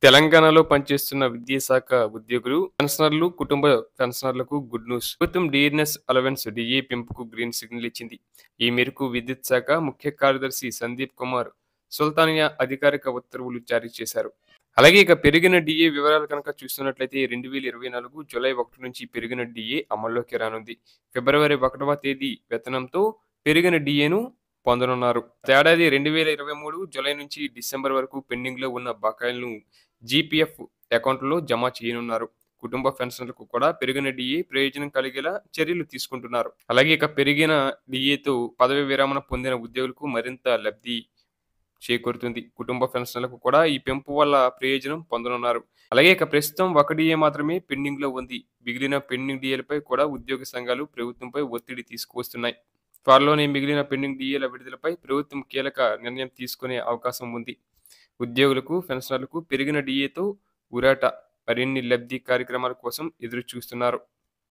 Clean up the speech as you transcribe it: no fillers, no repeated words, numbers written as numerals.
తెలంగాణలో పనిచేస్తున్న విద్యాశాఖ ఉద్యోగులు, పెన్షనర్లు, కుటుంబ పెన్షనర్లకు గుడ్ న్యూస్. ప్రభుత్వం డిఎన్ఎస్ అలవెన్స్ డిఏ పెంపుకు గ్రీన్ సిగ్నల్ ఇచ్చింది. ఈ మేరకు విద్యుత్ శాఖ ముఖ్య కార్యదర్శి సందీప్ కుమార్ సుల్తానియా అధికారిక ఉత్తర్వులు జారీ చేశారు. అలాగే ఇక పెరిగిన డిఏ వివరాలు కనుక చూస్తున్నట్లయితే 2024 జూలై 1 నుంచి పెరిగిన డిఏ అమల్లోకి రానుంది. ఫిబ్రవరి 1వ తేదీ వేతనంతో పెరిగిన డిఏను పొందనున్నారు. ఏడాది 2023 జూలై నుంచి డిసెంబర్ వరకు పెండింగ్లో ఉన్న బకాయిలను జీపీఎఫ్ అకౌంట్లో జమ చేయనున్నారు. కుటుంబ పెన్షన్లకు కూడా పెరిగిన డిఏ ప్రయోజనం కలిగేలా చర్యలు తీసుకుంటున్నారు. అలాగే ఇక పెరిగిన డిఏతో పదవి విరమణ పొందిన ఉద్యోగులకు మరింత లబ్ధి చేకూరుతుంది. కుటుంబ పెన్షన్లకు కూడా ఈ పెంపు వల్ల ప్రయోజనం పొందనున్నారు. అలాగే ఇక ప్రస్తుతం ఒక డిఏ మాత్రమే పెండింగ్ లో ఉంది. మిగిలిన పెండింగ్ డిఏలపై కూడా ఉద్యోగ సంఘాలు ప్రభుత్వంపై ఒత్తిడి తీసుకువస్తున్నాయి. త్వరలోనే మిగిలిన పెండింగ్ డిఏల విడుదలపై ప్రభుత్వం కీలక నిర్ణయం తీసుకునే అవకాశం ఉంది. ఉద్యోగులకు, పెన్షనర్లకు పెరిగిన డిఏతో ఊరట. మరిన్ని లబ్ధి కార్యక్రమాల కోసం ఎదురు చూస్తున్నారు.